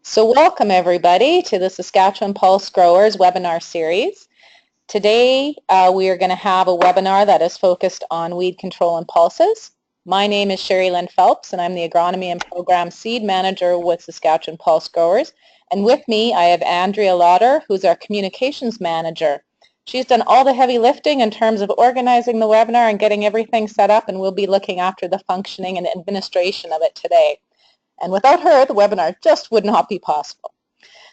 So welcome everybody to the Saskatchewan Pulse Growers webinar series. Today we are going to have a webinar that is focused on weed control and pulses. My name is Sherry Lynn Phelps and I'm the Agronomy and Program Seed Manager with Saskatchewan Pulse Growers. And with me I have Andrea Lauder, who's our Communications Manager. She's done all the heavy lifting in terms of organizing the webinar and getting everything set up, and we'll be looking after the functioning and administration of it today. And without her, the webinar just would not be possible.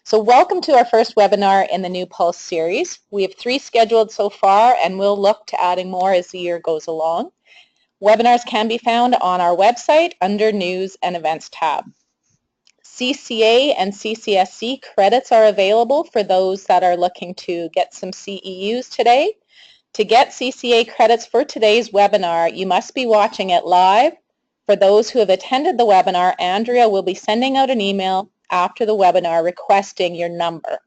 So welcome to our first webinar in the new Pulse series. We have 3 scheduled so far, and we'll look to adding more as the year goes along. Webinars can be found on our website under News and Events tab. CCA and CCSC credits are available for those that are looking to get some CEUs today. To get CCA credits for today's webinar, you must be watching it live. For those who have attended the webinar, Andrea will be sending out an email after the webinar requesting your number.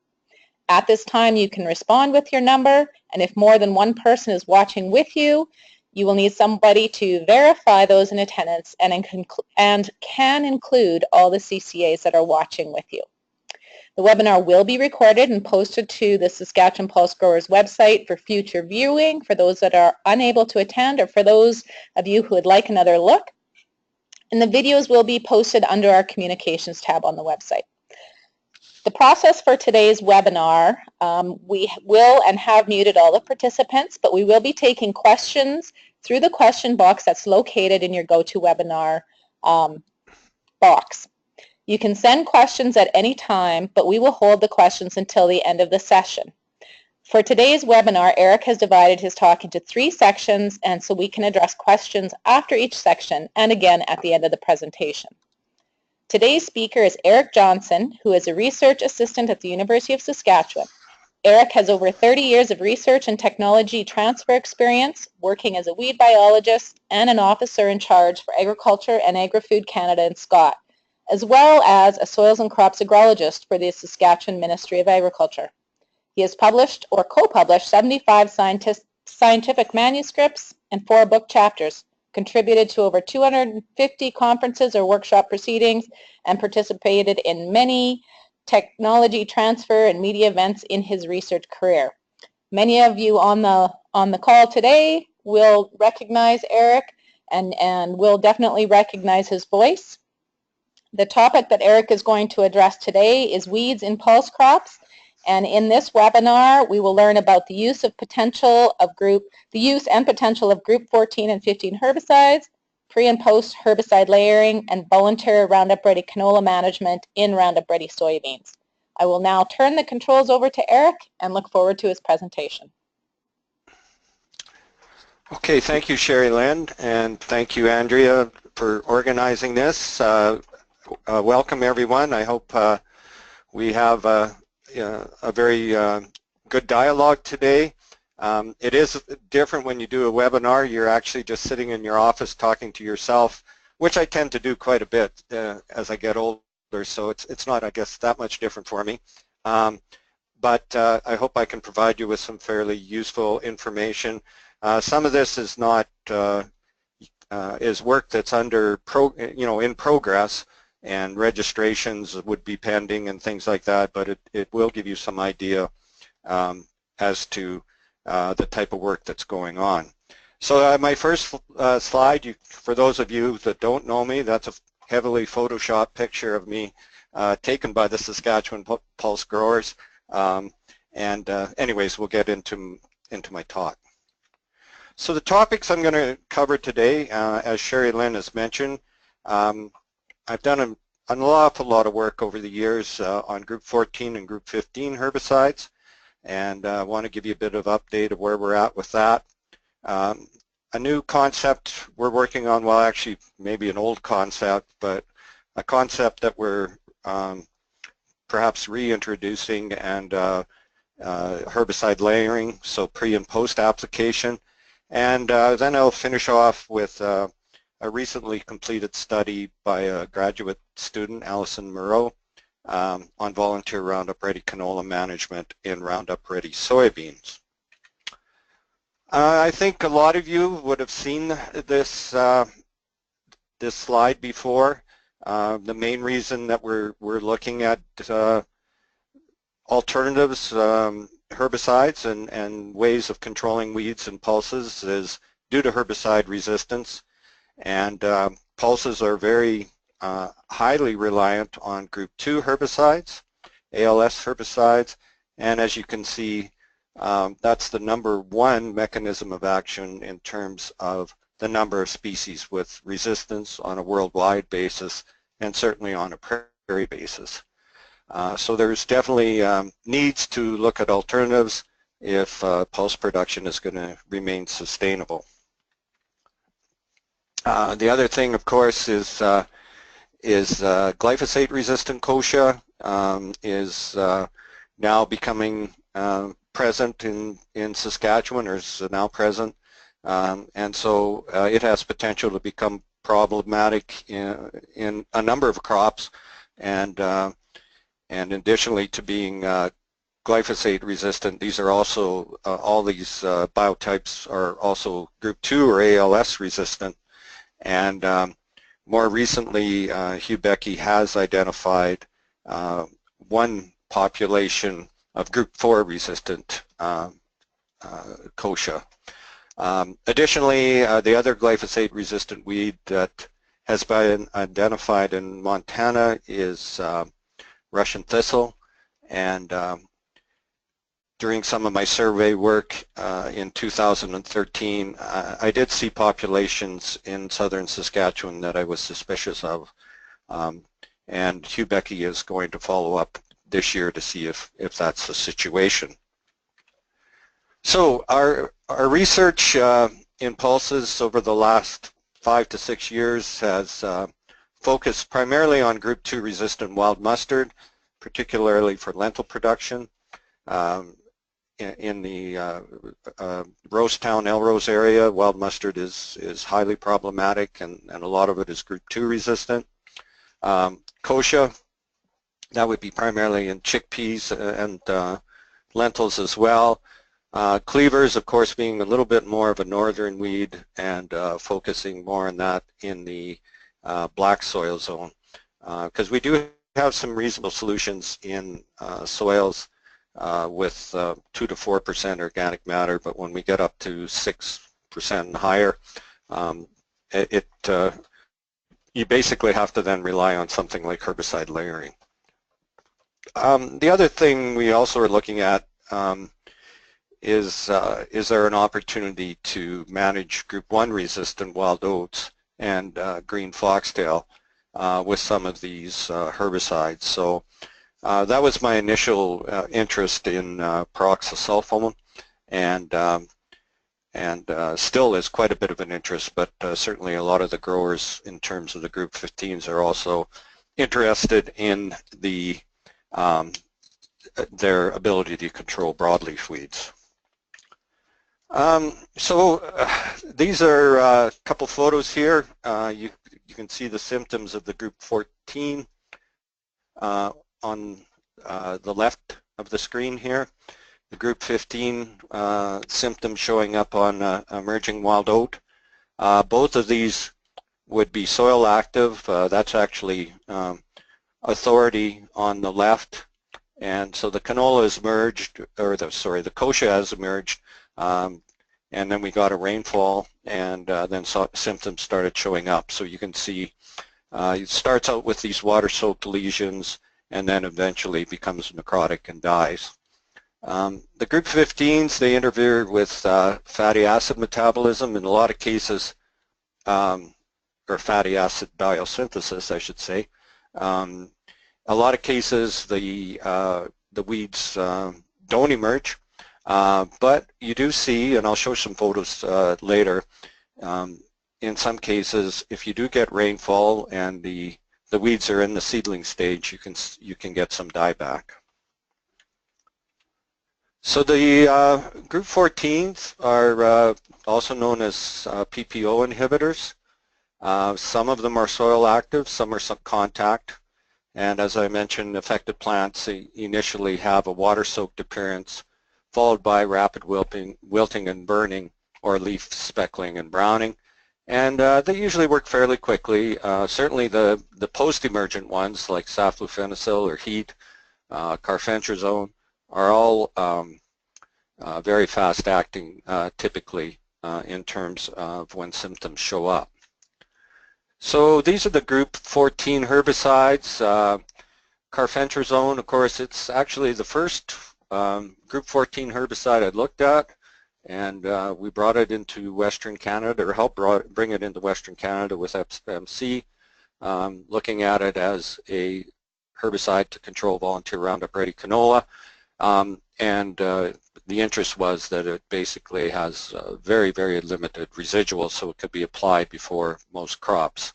At this time, you can respond with your number, and if more than one person is watching with you, you will need somebody to verify those in attendance and can include all the CCAs that are watching with you. The webinar will be recorded and posted to the Saskatchewan Pulse Growers website for future viewing for those that are unable to attend or for those of you who would like another look. And the videos will be posted under our Communications tab on the website. The process for today's webinar, we will and have muted all the participants, but we will be taking questions through the question box that's located in your GoToWebinar box. You can send questions at any time, but we will hold the questions until the end of the session. For today's webinar, Eric has divided his talk into 3 sections, and so we can address questions after each section and again at the end of the presentation. Today's speaker is Eric Johnson, who is a research assistant at the University of Saskatchewan. Eric has over 30 years of research and technology transfer experience, working as a weed biologist and an officer in charge for Agriculture and Agri-Food Canada and Scott, as well as a soils and crops agrologist for the Saskatchewan Ministry of Agriculture. He has published or co-published 75 scientific manuscripts and 4 book chapters, contributed to over 250 conferences or workshop proceedings, and participated in many technology transfer and media events in his research career. Many of you on the call today will recognize Eric and will definitely recognize his voice. The topic that Eric is going to address today is weeds in pulse crops. And in this webinar, we will learn about the use and potential of group 14 and 15 herbicides, pre and post herbicide layering, and Valterra Roundup Ready canola management in Roundup Ready soybeans. I will now turn the controls over to Eric and look forward to his presentation. Okay, thank you, Sherry Lynn, and thank you, Andrea, for organizing this. Welcome, everyone. I hope we have a very good dialogue today. It is different when you do a webinar. You're actually just sitting in your office talking to yourself, which I tend to do quite a bit as I get older, so it's not, I guess, that much different for me. But I hope I can provide you with some fairly useful information. Some of this is not is work that's under in progress, and registrations would be pending and things like that, but it will give you some idea as to the type of work that's going on. So my first slide, for those of you that don't know me, that's a heavily photoshopped picture of me taken by the Saskatchewan Pulse Growers. Anyways, we'll get into my talk. So the topics I'm going to cover today, as Sherry Lynn has mentioned, I've done an awful lot of work over the years on Group 14 and Group 15 herbicides, and I want to give you a bit of update of where we're at with that. A new concept we're working on, well, actually maybe an old concept, but a concept that we're perhaps reintroducing, and herbicide layering, so pre and post application. And then I'll finish off with a recently completed study by a graduate student, Allison Moreau, on Valterra Roundup Ready canola management in Roundup Ready soybeans. I think a lot of you would have seen this this slide before. The main reason that we're looking at alternatives, herbicides and ways of controlling weeds and pulses is due to herbicide resistance. And pulses are very highly reliant on group 2 herbicides, ALS herbicides, and as you can see, that's the #1 mechanism of action in terms of the number of species with resistance on a worldwide basis and certainly on a prairie basis. So there's definitely needs to look at alternatives if pulse production is going to remain sustainable. The other thing, of course, is glyphosate-resistant kochia is now becoming present in Saskatchewan, or is now present, and so it has potential to become problematic in a number of crops, and additionally to being glyphosate resistant, these are also all these biotypes are also group 2 or ALS resistant, and more recently Hugh Becky has identified one population of group 4 resistant kochia. Additionally, the other glyphosate resistant weed that has been identified in Montana is Russian thistle, and during some of my survey work in 2013, I did see populations in southern Saskatchewan that I was suspicious of, and Hugh Becky is going to follow up this year to see if that's the situation. So our research in pulses over the last 5 to 6 years has focused primarily on group 2 resistant wild mustard, particularly for lentil production. In the Rosetown, Elrose area, wild mustard is highly problematic, and a lot of it is group 2 resistant. Kochia, that would be primarily in chickpeas and lentils as well. Cleavers, of course, being a little bit more of a northern weed and focusing more on that in the black soil zone, because we do have some reasonable solutions in soils with 2 to 4% organic matter, but when we get up to 6% and higher, you basically have to then rely on something like herbicide layering. The other thing we also are looking at is there an opportunity to manage group 1 resistant wild oats and green foxtail with some of these herbicides. So that was my initial interest in peroxysulfone, and still is quite a bit of an interest, but certainly a lot of the growers in terms of the group 15s are also interested in the their ability to control broadleaf weeds. These are a couple photos here. You can see the symptoms of the group 14 on the left of the screen here. The group 15 symptoms showing up on emerging wild oat. Both of these would be soil active. That's actually authority on the left, and so the canola has emerged, or the kochia has emerged, and then we got a rainfall, and then symptoms started showing up. So you can see it starts out with these water-soaked lesions and then eventually becomes necrotic and dies. The group 15s, they interfere with fatty acid metabolism in a lot of cases, or fatty acid biosynthesis, I should say. A lot of cases the weeds don't emerge, but you do see, and I'll show some photos later, in some cases if you do get rainfall and the weeds are in the seedling stage, you can get some dieback. So the group 14s are also known as PPO inhibitors. Some of them are soil active, some are contact, and as I mentioned, affected plants initially have a water-soaked appearance followed by rapid wilting and burning, or leaf speckling and browning, And they usually work fairly quickly. Certainly the post-emergent ones like saflufenicil or heat, carfentrazone are all very fast-acting typically in terms of when symptoms show up. So these are the group 14 herbicides. Carfentrazone, of course, it's actually the first group 14 herbicide I looked at, and we brought it into Western Canada, or helped bring it into Western Canada with FMC, looking at it as a herbicide to control volunteer Roundup Ready canola. The interest was that it basically has very, very limited residual, so it could be applied before most crops.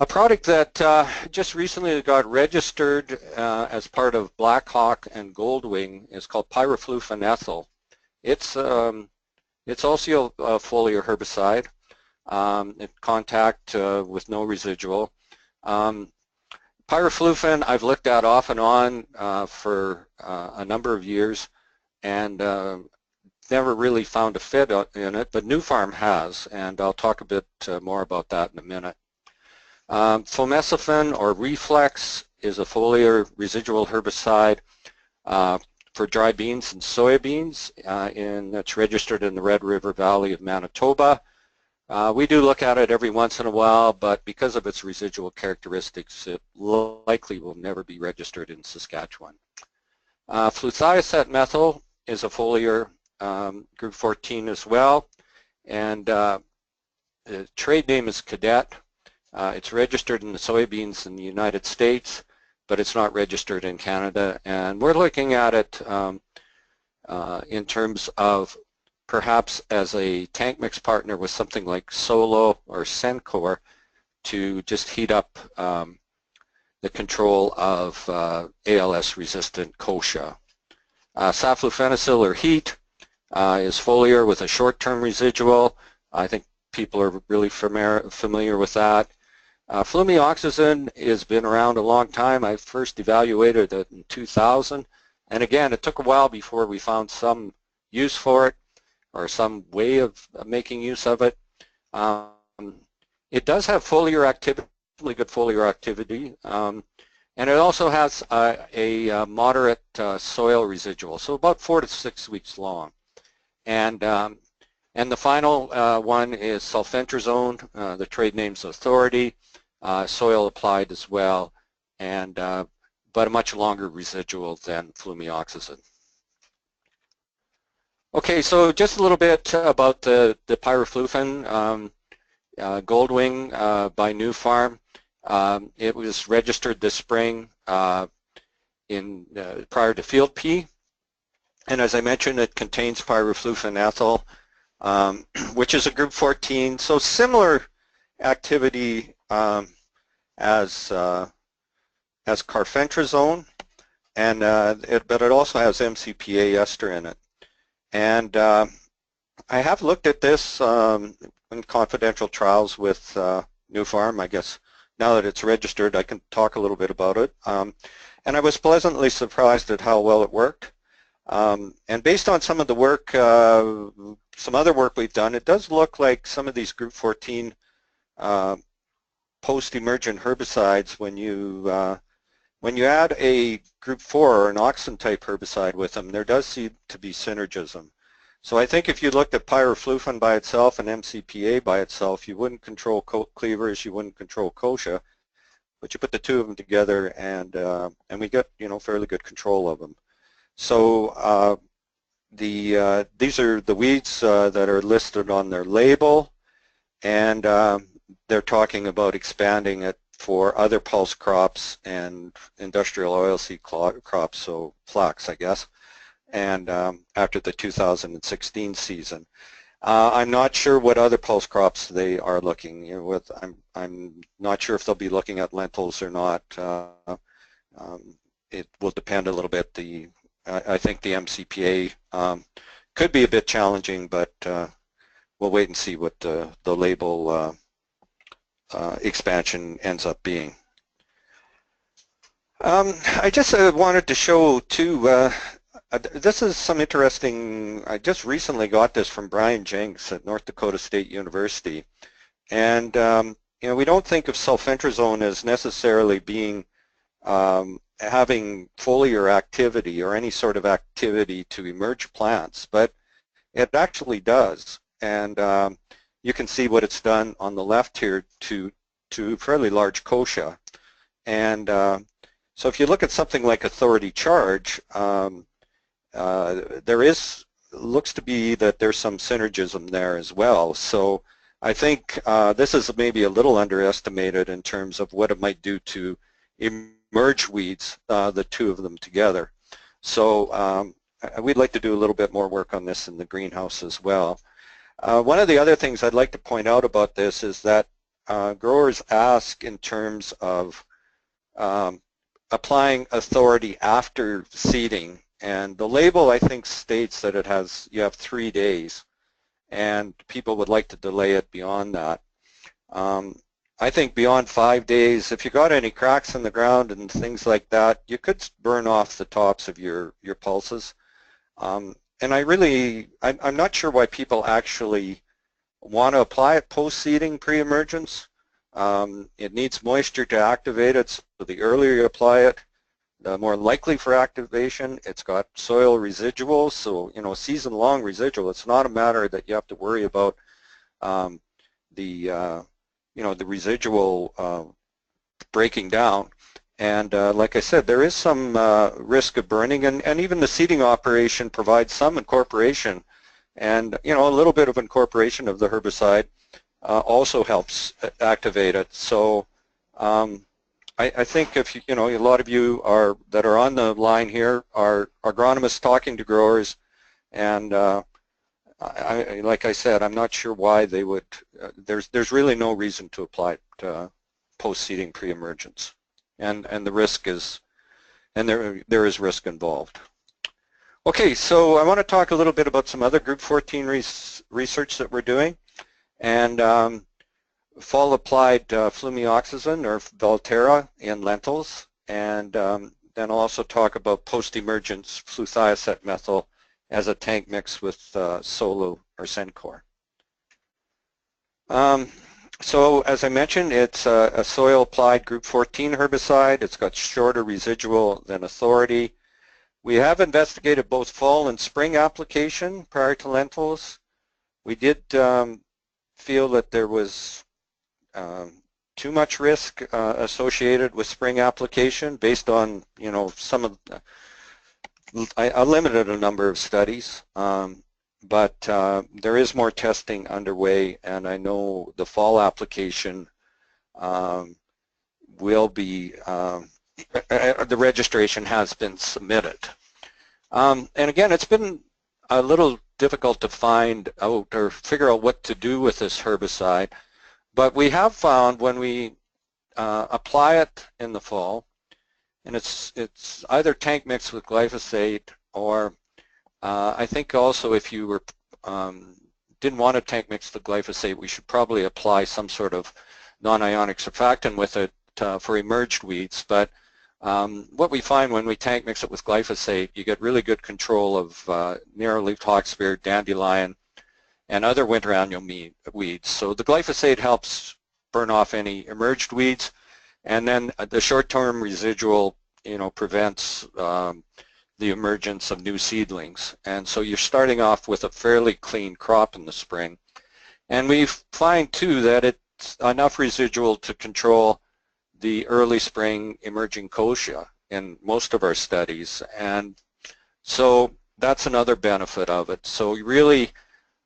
A product that just recently got registered as part of Blackhawk and Goldwing is called pyrofluoroethyl. It's also a foliar herbicide in contact with no residual. Pyrofluoroethyl I've looked at off and on for a number of years and never really found a fit in it, but New Farm has, and I'll talk a bit more about that in a minute. Fomesafen or Reflex is a foliar residual herbicide for dry beans and soybeans, and that's registered in the Red River Valley of Manitoba. We do look at it every once in a while, but because of its residual characteristics, it likely will never be registered in Saskatchewan. Fluthiazette methyl is a foliar group 14 as well, and the trade name is Cadet. It's registered in the soybeans in the United States, but it's not registered in Canada, and we're looking at it in terms of perhaps as a tank mix partner with something like Solo or Sencor to just heat up the control of ALS-resistant kochia. Saflufenicil or heat is foliar with a short-term residual. I think people are really familiar with that. Flumioxazin has been around a long time. I first evaluated it in 2000, and again, it took a while before we found some use for it or some way of making use of it. It does have foliar activity, really good foliar activity, and it also has a moderate soil residual, so about 4 to 6 weeks long. And the final one is sulfentrazone, the trade name's Authority, soil applied as well, and but a much longer residual than flumioxazin. Okay, so just a little bit about the pyrofluoroethyl Goldwing by New Farm. It was registered this spring prior to field P, and as I mentioned, it contains pyrofluoroethyl, which is a group 14, so similar activity as carfentrazone, and but it also has MCPA ester in it. And I have looked at this in confidential trials with New Farm. I guess now that it's registered, I can talk a little bit about it. And I was pleasantly surprised at how well it worked. And based on some of the work, some other work we've done, it does look like some of these group 14 post-emergent herbicides, when you add a group 4 or an auxin type herbicide with them, there does seem to be synergism. So I think if you looked at pyrofluoroethyl by itself and MCPA by itself, you wouldn't control cleavers, you wouldn't control kochia, but you put the two of them together and we get, you know, fairly good control of them. So these are the weeds that are listed on their label, and they're talking about expanding it for other pulse crops and industrial oilseed crops, so flax, I guess, and after the 2016 season. I'm not sure what other pulse crops they are looking with. I'm not sure if they'll be looking at lentils or not. It will depend a little bit. I think the MCPA could be a bit challenging, but we'll wait and see what the label expansion ends up being. I just wanted to show too this is some interesting, I just recently got this from Brian Jenks at North Dakota State University. And, you know, we don't think of sulfentrazone as necessarily being, having foliar activity or any sort of activity to emerge plants, but it actually does. And you can see what it's done on the left here to fairly large kochia. And so if you look at something like authority charge, looks to be that there's some synergism there as well. So I think this is maybe a little underestimated in terms of what it might do to emerge weeds, the two of them together. So we'd like to do a little bit more work on this in the greenhouse as well. One of the other things I'd like to point out about this is that growers ask in terms of applying authority after seeding, and the label I think states that you have 3 days, and people would like to delay it beyond that. I think beyond 5 days, if you got any cracks in the ground and things like that, you could burn off the tops of your pulses. And I'm not sure why people actually want to apply it post-seeding pre-emergence. It needs moisture to activate it, so the earlier you apply it, the more likely for activation. It's got soil residual, so, you know, season-long residual. It's not a matter that you have to worry about you know, the residual breaking down. And like I said, there is some risk of burning, and even the seeding operation provides some incorporation, and, you know, a little bit of incorporation of the herbicide also helps activate it. So I think if you know, a lot of you that are on the line here are agronomists talking to growers, and like I said, I'm not sure why they would. There's really no reason to apply it post-seeding pre-emergence, and the risk is, and there is risk involved. Okay, so I want to talk a little bit about some other Group 14 research that we're doing, and fall applied flumioxazin or Valterra in lentils, and then I'll also talk about post-emergent fluthiazide methyl as a tank mix with Solo or Sencor. So as I mentioned, it's a soil-applied Group 14 herbicide. It's got shorter residual than authority. We have investigated both fall and spring application prior to lentils. We did feel that there was too much risk associated with spring application based on, you know, some of I limited a number of studies, but there is more testing underway, and I know the fall application will be, the registration has been submitted. And again, it's been a little difficult to find out or figure out what to do with this herbicide, but we have found when we apply it in the fall, and it's either tank mix with glyphosate, or I think also if you were didn't want to tank mix the glyphosate, we should probably apply some sort of non-ionic surfactant with it for emerged weeds. But what we find when we tank mix it with glyphosate, you get really good control of narrow-leaved hawksbill, dandelion, and other winter annual weeds. So the glyphosate helps burn off any emerged weeds, and then the short-term residual, you know, prevents the emergence of new seedlings. And so you're starting off with a fairly clean crop in the spring. And we find too that it's enough residual to control the early spring emerging kochia in most of our studies. And so that's another benefit of it. So really,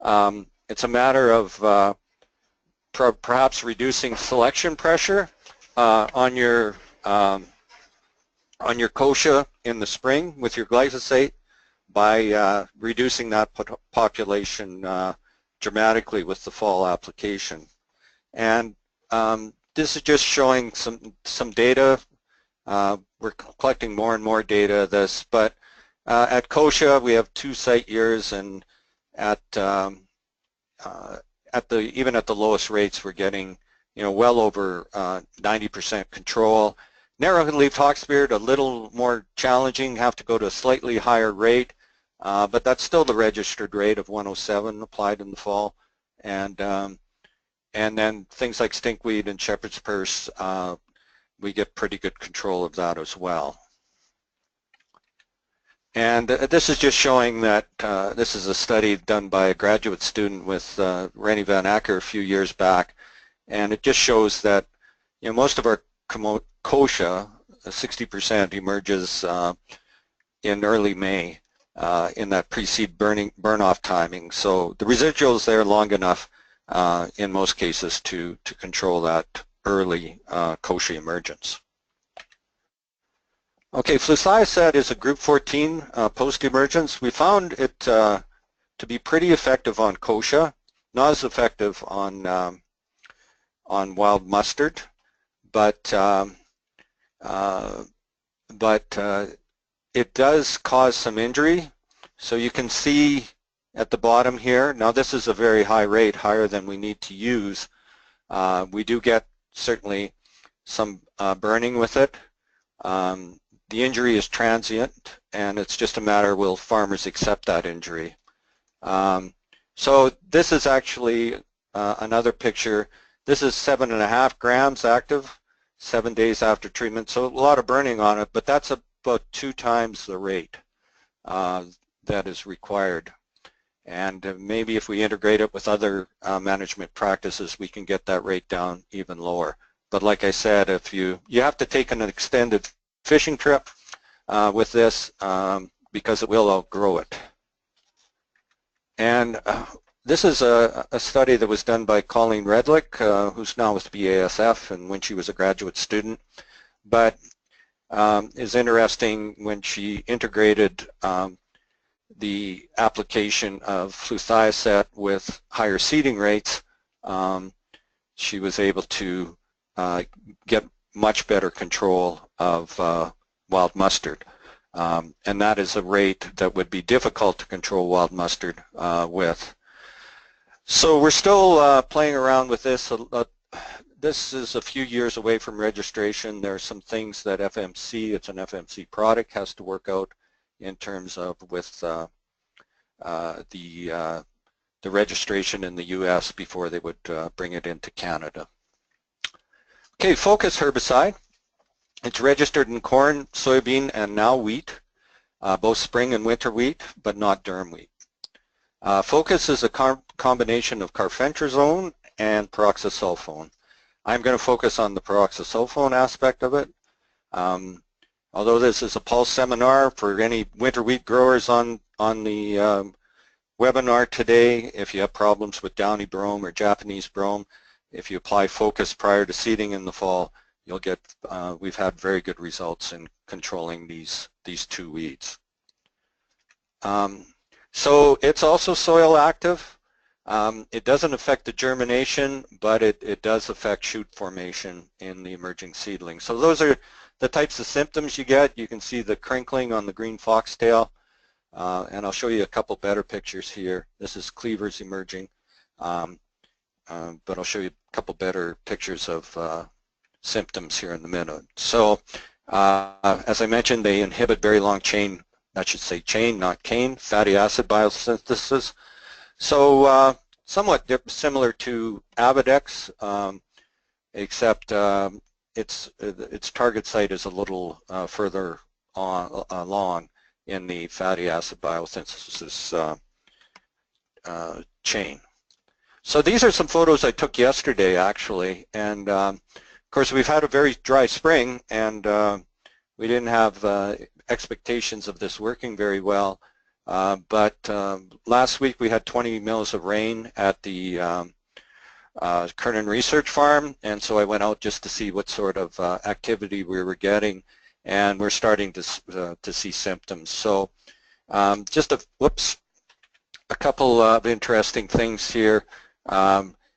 it's a matter of perhaps reducing selection pressure on your kochia in the spring with your glyphosate by reducing that population dramatically with the fall application. And this is just showing some data. We're collecting more and more data of this, but at kochia we have 2 site years, and even at the lowest rates we're getting, you know, well over 90% control. Narrow-leaved hawksbill, a little more challenging, have to go to a slightly higher rate, but that's still the registered rate of 107 applied in the fall. And then things like stinkweed and shepherd's purse, we get pretty good control of that as well. And this is just showing that this is a study done by a graduate student with Rennie Van Acker a few years back, and it just shows that most of our kochia, 60%, emerges in early May in that pre-seed burn-off timing. So the residuals there long enough in most cases to control that early kochia emergence. Okay, flucliacet is a group 14 post-emergence. We found it to be pretty effective on kochia, not as effective on wild mustard, but it does cause some injury. So you can see at the bottom here, now this is a very high rate, higher than we need to use. We do get certainly some burning with it. The injury is transient, and it's just a matter, will farmers accept that injury? So this is actually another picture. This is 7.5 grams active, 7 days after treatment, so a lot of burning on it, but that's about 2 times the rate that is required. And maybe if we integrate it with other management practices, we can get that rate down even lower. But like I said, if you have to take an extended fishing trip with this because it will outgrow it. And this is a study that was done by Colleen Redlick, who's now with BASF, and when she was a graduate student, but is interesting when she integrated the application of flucliacet with higher seeding rates. She was able to get much better control of wild mustard, and that is a rate that would be difficult to control wild mustard with. So we're still playing around with this. This is a few years away from registration. There are some things that FMC, it's an FMC product, has to work out in terms of with the registration in the US before they would bring it into Canada. Okay, focus herbicide. It's registered in corn, soybean, and now wheat, both spring and winter wheat, but not durum wheat. Focus is a combination of carfentrazone and peroxysulfone. I'm going to focus on the peroxysulfone aspect of it. Although this is a pulse seminar for any winter wheat growers on the webinar today, if you have problems with downy brome or Japanese brome, if you apply focus prior to seeding in the fall, you'll get, we've had very good results in controlling these two weeds. So it's also soil active. It doesn't affect the germination, but it does affect shoot formation in the emerging seedlings. So those are the types of symptoms you get. You can see the crinkling on the green foxtail, and I'll show you a couple better pictures here. This is cleavers emerging, but I'll show you a couple better pictures of symptoms here in a minute. So as I mentioned, they inhibit very long chain, I should say chain, not cane, fatty acid biosynthesis. So somewhat similar to Avidex, except its target site is a little further along in the fatty acid biosynthesis chain. So these are some photos I took yesterday, actually, and of course we've had a very dry spring, and we didn't have expectations of this working very well. But last week we had 20 mils of rain at the Kernan Research Farm, and so I went out just to see what sort of activity we were getting, and we're starting to see symptoms. So just a couple of interesting things here.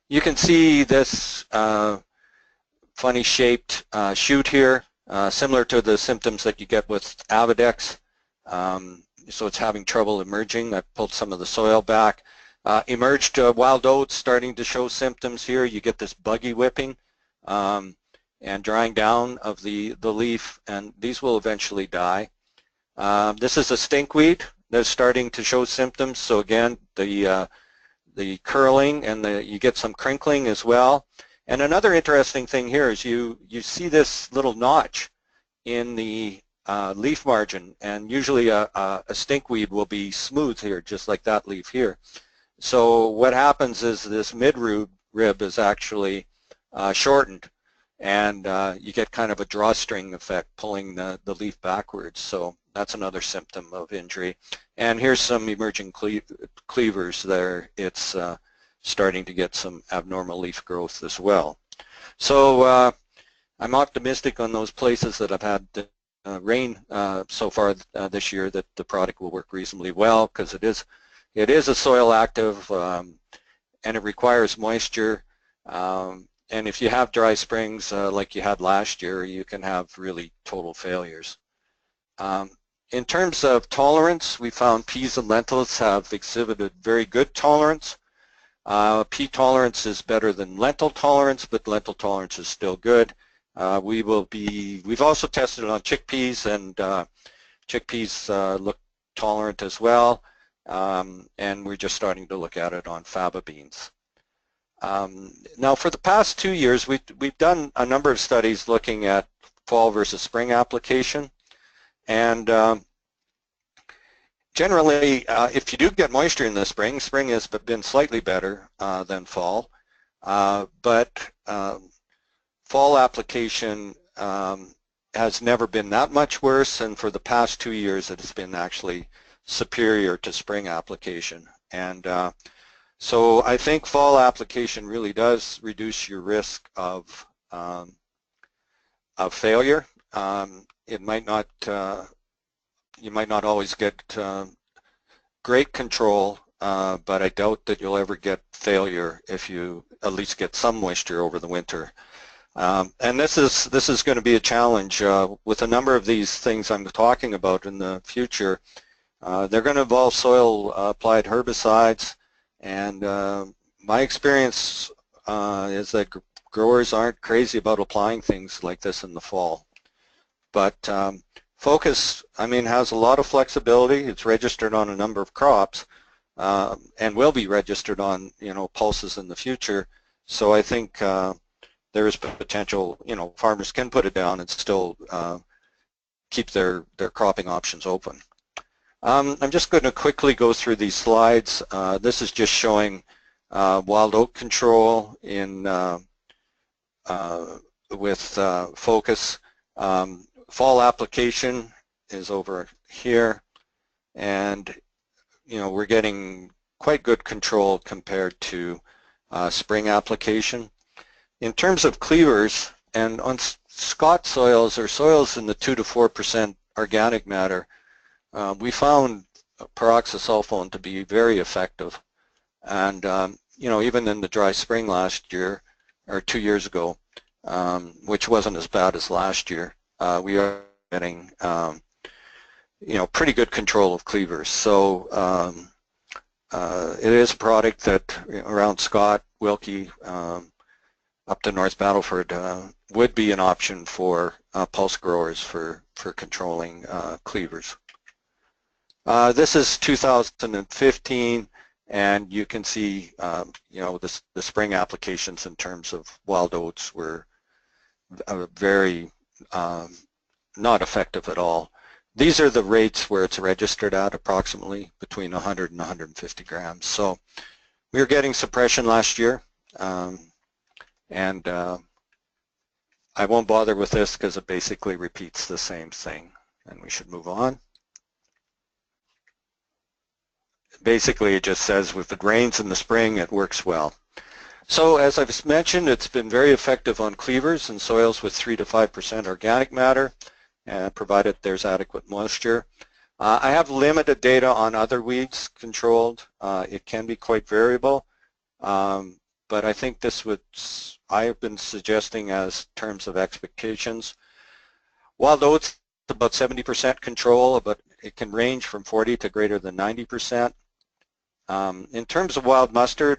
You can see this funny shaped shoot here, similar to the symptoms that you get with Avidex. So it's having trouble emerging. I pulled some of the soil back. Emerged wild oats starting to show symptoms here. You get this buggy whipping and drying down of the leaf, and these will eventually die. This is a stinkweed. that's starting to show symptoms. So again, the curling and you get some crinkling as well. And another interesting thing here is you see this little notch in the leaf margin, and usually a stinkweed will be smooth here, just like that leaf here. So what happens is this mid-rib is actually shortened, and you get kind of a drawstring effect, pulling the leaf backwards. So that's another symptom of injury. And here's some emerging cleavers there. It's starting to get some abnormal leaf growth as well. So I'm optimistic on those places that have had rain so far this year that the product will work reasonably well, because it is a soil active, and it requires moisture. And if you have dry springs like you had last year, you can have really total failures. In terms of tolerance, we found peas and lentils have exhibited very good tolerance. Pea tolerance is better than lentil tolerance, but lentil tolerance is still good. We've also tested it on chickpeas, and chickpeas look tolerant as well, and we're just starting to look at it on faba beans. Now, for the past 2 years, we've done a number of studies looking at fall versus spring application, and generally, if you do get moisture in the spring has been slightly better than fall, but fall application has never been that much worse, and for the past 2 years it has been actually superior to spring application. And so I think fall application really does reduce your risk of failure. It might not, you might not always get great control, but I doubt that you'll ever get failure if you at least get some moisture over the winter. And this is going to be a challenge with a number of these things I'm talking about in the future. They're going to involve soil applied herbicides, and my experience is that growers aren't crazy about applying things like this in the fall. But Focus, I mean, has a lot of flexibility. It's registered on a number of crops, and will be registered on, pulses in the future. So I think there is potential, farmers can put it down and still keep their cropping options open. I'm just going to quickly go through these slides. This is just showing wild oat control in with Focus. Fall application is over here, and we're getting quite good control compared to spring application. In terms of cleavers, and on Scott soils or soils in the 2 to 4% organic matter, we found peroxysulfone to be very effective. And even in the dry spring last year, or 2 years ago, which wasn't as bad as last year, we are getting pretty good control of cleavers. So it is a product that around Scott, Wilkie, up to North Battleford would be an option for pulse growers for controlling cleavers. This is 2015, and you can see the spring applications in terms of wild oats were very not effective at all. These are the rates where it's registered at, approximately between 100 and 150 grams. So we were getting suppression last year, and I won't bother with this because it basically repeats the same thing, and we should move on. Basically, it just says if it rains in the spring, it works well. So as I've mentioned, it's been very effective on cleavers and soils with 3 to 5% organic matter, provided there's adequate moisture. I have limited data on other weeds controlled. It can be quite variable, but I think this would, I have been suggesting as terms of expectations. Wild oats, about 70% control, but it can range from 40 to greater than 90%. In terms of wild mustard,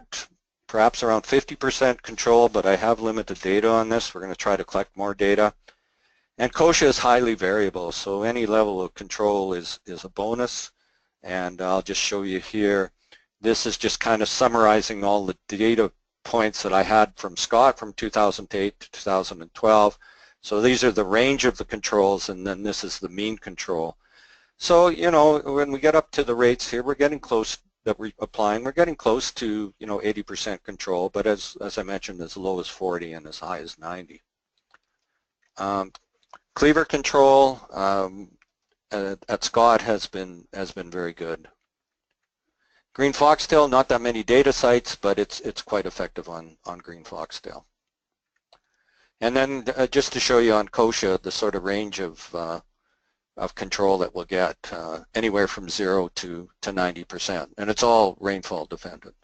perhaps around 50% control, but I have limited data on this. We're going to try to collect more data. And kochia is highly variable, so any level of control is a bonus. and I'll just show you here. This is just kind of summarizing all the data points that I had from Scott from 2008 to 2012. So these are the range of the controls, and then this is the mean control. So, you know, when we get up to the rates here, we're getting close that we're applying. We're getting close to, you know, 80% control, but as I mentioned, as low as 40 and as high as 90. Cleaver control at Scott has been very good. Green foxtail, not that many data sites, but it's quite effective on green foxtail. And then just to show you on kochia, the sort of range of control that we'll get, anywhere from 0 to 90%, and it's all rainfall dependent.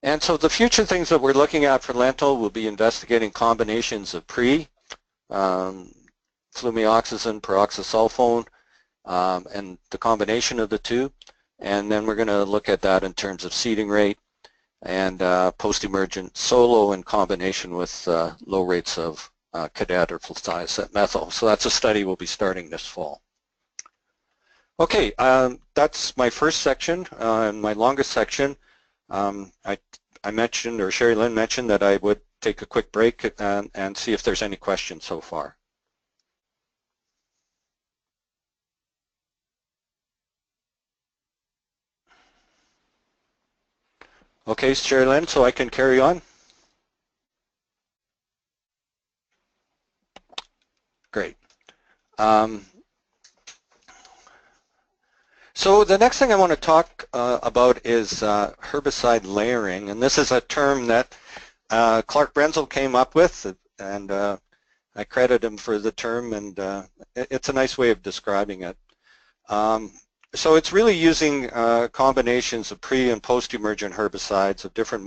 And so the future things that we're looking at for lentil will be investigating combinations of flumioxazin, peroxysulfone, and the combination of the two. And then we're going to look at that in terms of seeding rate and post-emergent solo in combination with low rates of cadet or thiacet methyl. So that's a study we'll be starting this fall. Okay, that's my first section and my longest section. I mentioned, or Sherry Lynn mentioned, that I would take a quick break and see if there's any questions so far. Okay, Sherry Lynn, so I can carry on? Great. So the next thing I want to talk about is herbicide layering, and this is a term that Clark Brenzel came up with, and I credit him for the term, and it's a nice way of describing it. So it's really using combinations of pre- and post-emergent herbicides of different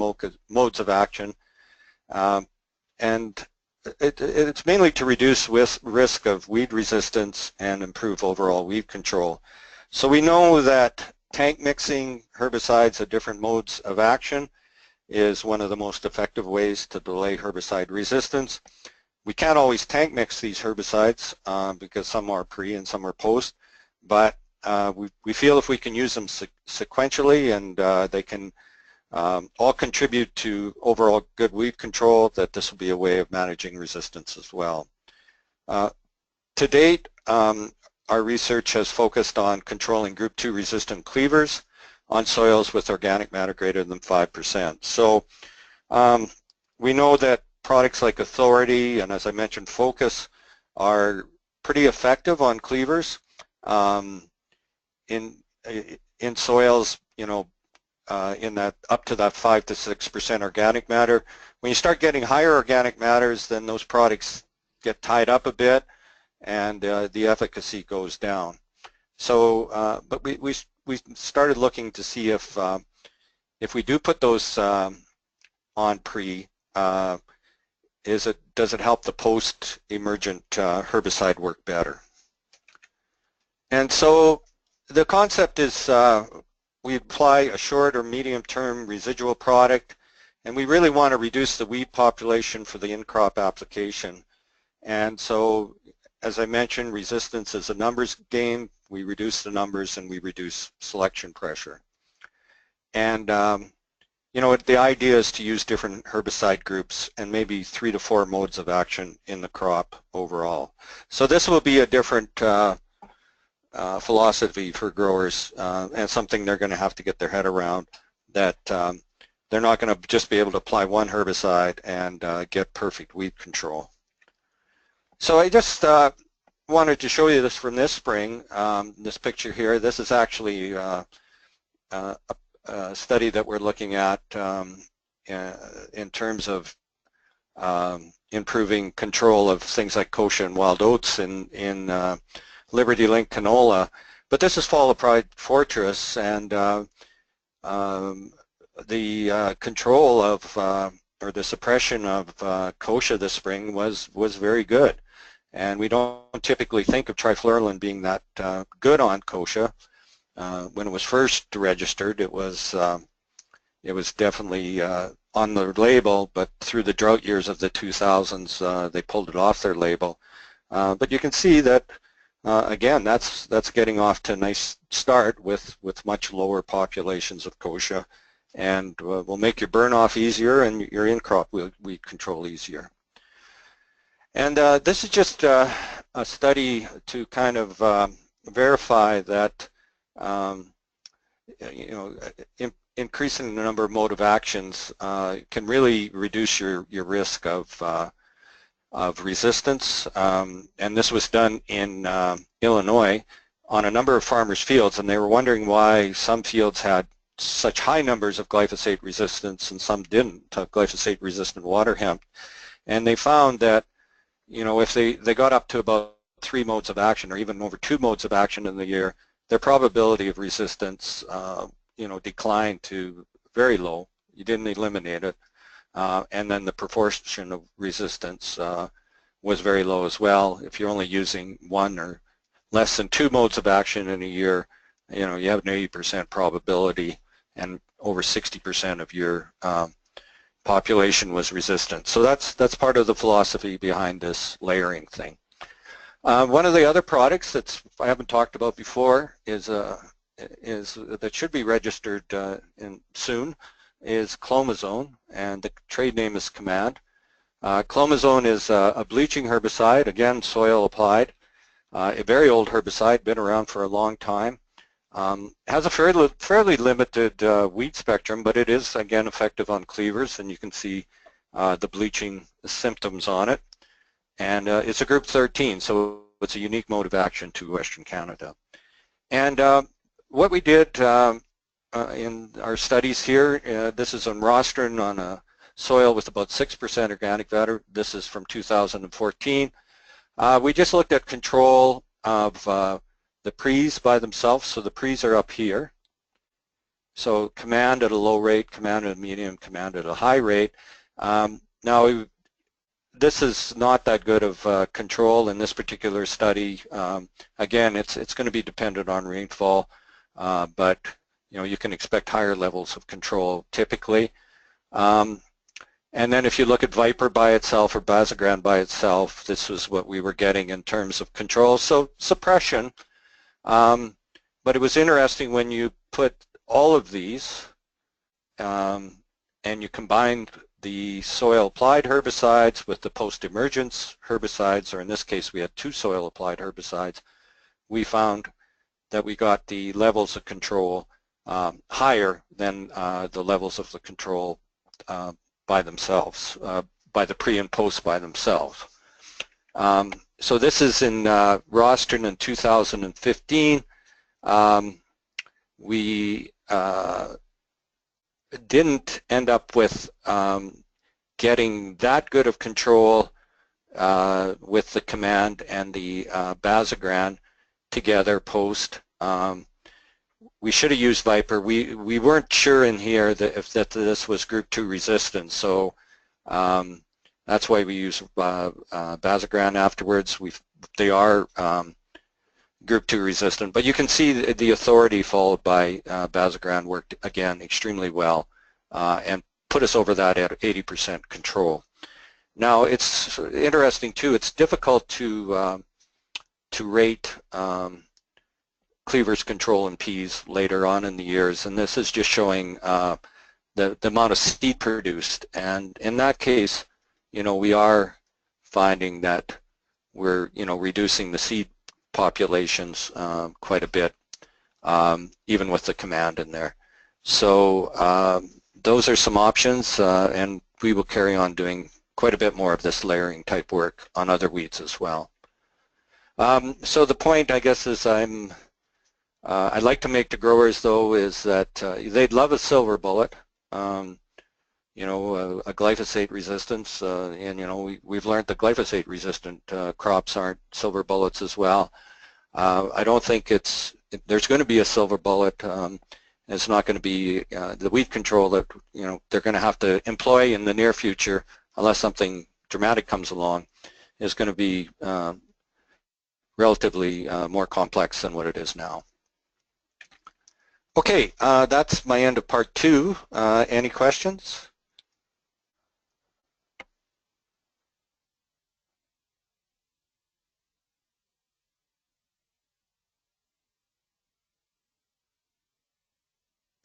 modes of action, and it's mainly to reduce risk of weed resistance and improve overall weed control. So we know that tank mixing herbicides of different modes of action is one of the most effective ways to delay herbicide resistance. We can't always tank mix these herbicides because some are pre and some are post, but we feel if we can use them sequentially and they can all contribute to overall good weed control, that this will be a way of managing resistance as well. To date, our research has focused on controlling group 2 resistant cleavers on soils with organic matter greater than 5%. So we know that products like Authority and, as I mentioned, Focus are pretty effective on cleavers in soils, you know, in that up to that 5 to 6% organic matter. When you start getting higher organic matters, then those products get tied up a bit, and the efficacy goes down. So, but we started looking to see if we do put those on pre, does it help the post-emergent herbicide work better? And so the concept is we apply a short or medium-term residual product, and we really want to reduce the weed population for the in-crop application. And so, as I mentioned, resistance is a numbers game. We reduce the numbers and we reduce selection pressure. And you know, the idea is to use different herbicide groups and maybe 3 to 4 modes of action in the crop overall. So this will be a different philosophy for growers and something they're going to have to get their head around, that they're not going to just be able to apply one herbicide and get perfect weed control. So I just wanted to show you this from this spring, this picture here. This is actually a study that we're looking at in terms of improving control of things like kochia and wild oats in Liberty Link canola. But this is Fall of Pride Fortress, and the control of or the suppression of kochia this spring was very good. And we don't typically think of trifluralin being that good on kochia. When it was first registered, it was definitely on the label, but through the drought years of the 2000s, they pulled it off their label. But you can see that again, that's getting off to a nice start with much lower populations of kochia, and will make your burn off easier and your in-crop weed control easier. And this is just a study to kind of verify that increasing the number of mode of actions can really reduce your risk of resistance, and this was done in Illinois on a number of farmers' fields, and they were wondering why some fields had such high numbers of glyphosate resistance and some didn't have glyphosate-resistant water hemp. And they found that, if they got up to about 3 modes of action or even over 2 modes of action in the year, their probability of resistance, declined to very low. You didn't eliminate it. And then the proportion of resistance was very low as well. If you're only using 1 or less than 2 modes of action in a year, you have an 80% probability, and over 60% of your population was resistant. So that's part of the philosophy behind this layering thing. One of the other products that I haven't talked about before is that should be registered soon is clomazone, and the trade name is Command. Clomazone is a bleaching herbicide, again soil applied, a very old herbicide, been around for a long time. Has a fairly limited weed spectrum, but it is again effective on cleavers, and you can see the bleaching symptoms on it. And it's a group 13, so it's a unique mode of action to Western Canada. And what we did in our studies here, this is on rostrum on a soil with about 6% organic matter. This is from 2014. We just looked at control of the pre's by themselves. So the pre's are up here. So Command at a low rate, Command at a medium, Command at a high rate. Now, this is not that good of control in this particular study. Again, it's going to be dependent on rainfall, but you can expect higher levels of control typically. And then if you look at Viper by itself or Bazagran by itself, this was what we were getting in terms of control. So suppression, but it was interesting when you put all of these and you combined the soil-applied herbicides with the post-emergent herbicides, or in this case we had 2 soil-applied herbicides, we found that we got the levels of control higher than the levels of the control by themselves, by the pre and post by themselves. So this is in rostrum in 2015. We didn't end up with getting that good of control with the Command and the Bazagran together post. We should have used Viper. We weren't sure in here that this was group 2 resistant, so that's why we use Bazagran afterwards. They are group 2 resistant, but you can see the authority followed by Bazagran worked again extremely well and put us over that at 80% control. Now it's interesting too, it's difficult to rate cleavers control in peas later on in the years, and this is just showing the amount of seed produced, and in that case we are finding that we're reducing the seed populations quite a bit, even with the Command in there. So those are some options, and we will carry on doing quite a bit more of this layering type work on other weeds as well. So the point, I guess, is I'd like to make to growers though is that they'd love a silver bullet, a glyphosate resistance, and we've learned that glyphosate resistant crops aren't silver bullets as well. I don't think there's going to be a silver bullet. It's not going to be the weed control that they're going to have to employ in the near future, unless something dramatic comes along, is going to be relatively more complex than what it is now. Okay, that's my end of part 2. Any questions?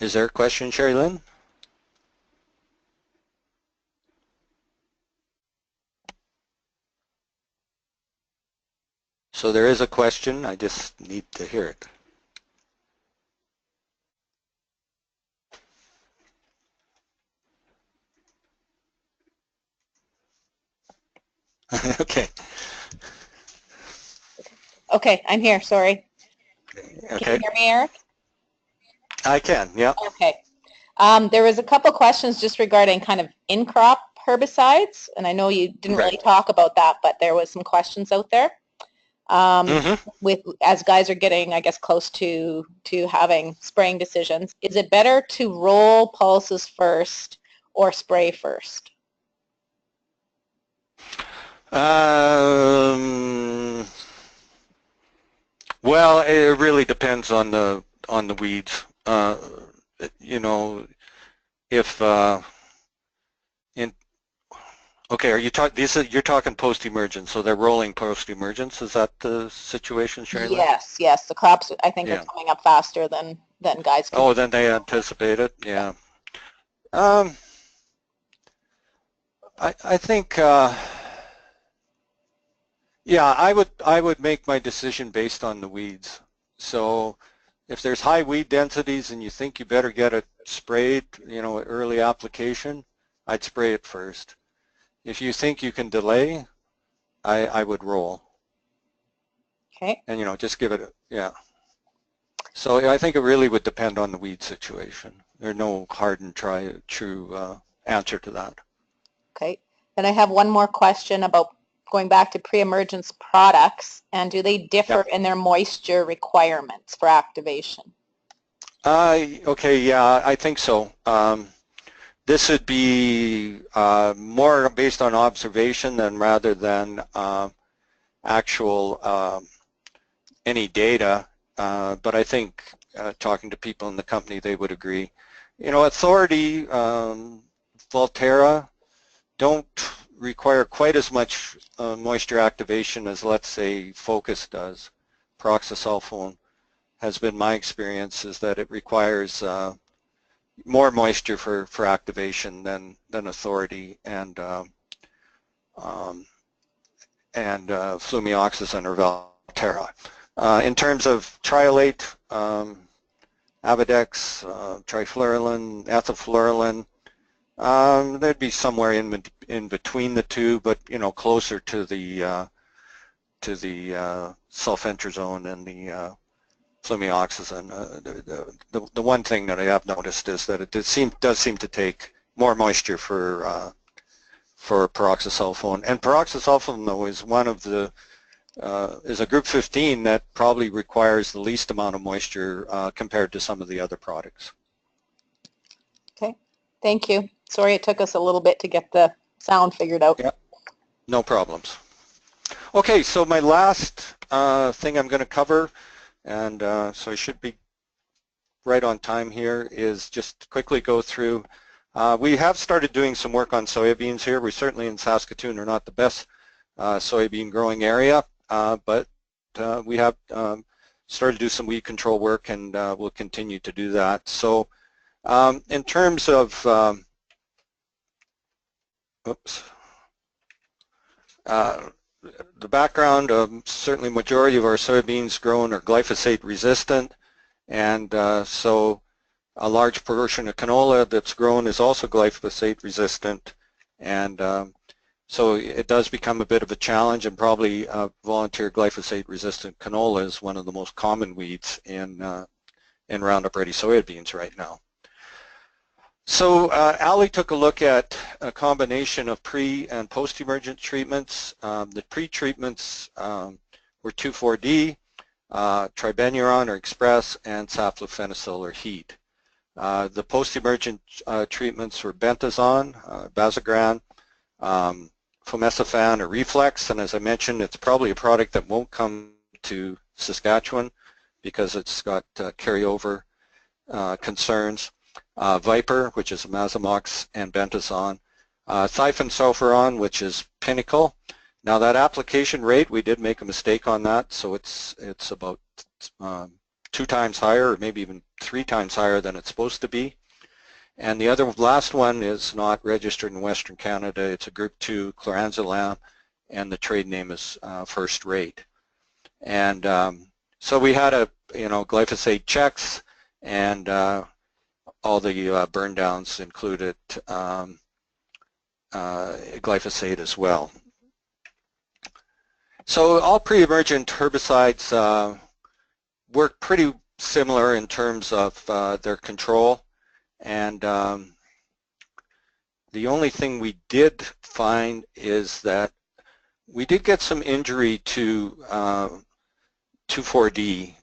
Is there a question, Sherry Lynn? So there is a question, I just need to hear it. Okay. Okay, I'm here, sorry. Can you Okay. hear me, Eric? I can, yeah. Okay. There was a couple questions just regarding kind of in-crop herbicides, and I know you didn't really talk about that, but there was some questions out there. With as guys are getting, I guess, close to having spraying decisions, is it better to roll pulses first or spray first? Well, it really depends on the weeds. You know, if okay, are you you're talking post-emergent, so they're rolling post-emergence. Is that the situation, Sherry Lynn? Yes, yes. The crops, I think, are coming up faster than guys can. Oh, then they anticipate it. Yeah. I think. Yeah, I would make my decision based on the weeds. So if there's high weed densities and you think you better get it sprayed, you know, early application, I'd spray it first. If you think you can delay, I would roll. Okay. And, you know, just give it a, yeah. So I think it really would depend on the weed situation. There's no hard and true answer to that. Okay. Then I have one more question about going back to pre-emergence products, and do they differ in their moisture requirements for activation? Okay, yeah, I think so. This would be more based on observation than rather than actual any data, but I think talking to people in the company, they would agree. You know, Authority, Valterra don't require quite as much moisture activation as, let's say, Focus does. Proxasulfone has been my experience, is that it requires more moisture for activation than Authority and flumioxazin or Valterra. In terms of triolate, Avidex, trifluralin, ethylfluralin, they'd be somewhere in between the two, but you know, closer to the sulfentrazone and the flumioxazin. The one thing that I have noticed is that it does seem to take more moisture for peroxasulfone, and peroxasulfone though is one of the is a group 15 that probably requires the least amount of moisture compared to some of the other products. Okay, thank you. Sorry it took us a little bit to get the sound figured out. Yeah, no problems. Okay, so my last thing I'm going to cover, and so I should be right on time here, is just quickly go through. We have started doing some work on soybeans here. We certainly in Saskatoon are not the best soybean growing area, but we have started to do some weed control work, and we'll continue to do that. So in terms of the background, certainly majority of our soybeans grown are glyphosate resistant, and so a large portion of canola that's grown is also glyphosate resistant, and so it does become a bit of a challenge, and probably volunteer glyphosate resistant canola is one of the most common weeds in Roundup Ready soybeans right now. So Ali took a look at a combination of pre and post-emergent treatments. The pre-treatments were 2,4-D, tribenuron or Express, and saflufenicil or Heat. The post-emergent treatments were bentazone, bazagran, fomesifan or Reflex, and as I mentioned, it's probably a product that won't come to Saskatchewan because it's got carryover concerns. Viper, which is Mazamox and bentazone, thiophansulfuron, which is Pinnacle. Now that application rate, we did make a mistake on that, so it's about 2 times higher, or maybe even 3 times higher than it's supposed to be. And the other last one is not registered in Western Canada. It's a Group 2 chloranzolam, and the trade name is first rate. And so we had glyphosate checks, and all the burn downs included glyphosate as well. So all pre-emergent herbicides work pretty similar in terms of their control, and the only thing we did find is that we did get some injury to 2,4-D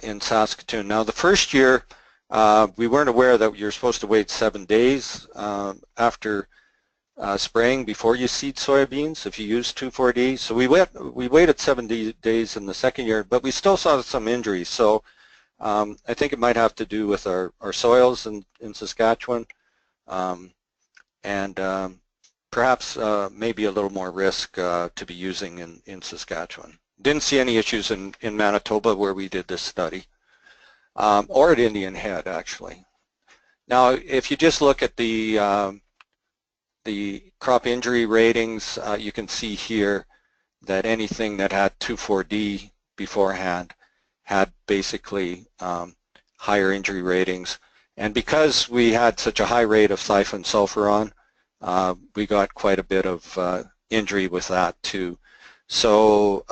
in Saskatoon. Now the first year we weren't aware that you're supposed to wait 7 days after spraying before you seed soybeans if you use 2,4-D. So we waited 7 days in the second year, but we still saw some injuries. So I think it might have to do with our soils in Saskatchewan, and perhaps maybe a little more risk to be using in Saskatchewan. Didn't see any issues in Manitoba where we did this study, or at Indian Head actually. Now if you just look at the crop injury ratings, you can see here that anything that had 2,4-D beforehand had basically higher injury ratings. And because we had such a high rate of thiophansulfuron, we got quite a bit of injury with that too. So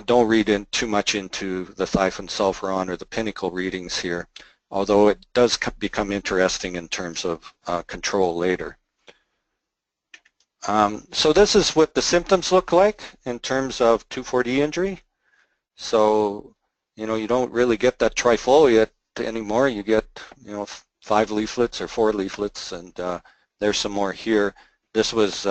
don't read in too much into the thiophansulfuron or the pinnacle readings here, although it does become interesting in terms of control later. So this is what the symptoms look like in terms of 2,4-D injury. So, you don't really get that trifoliate anymore. You get, 5 leaflets or 4 leaflets, and there's some more here. This was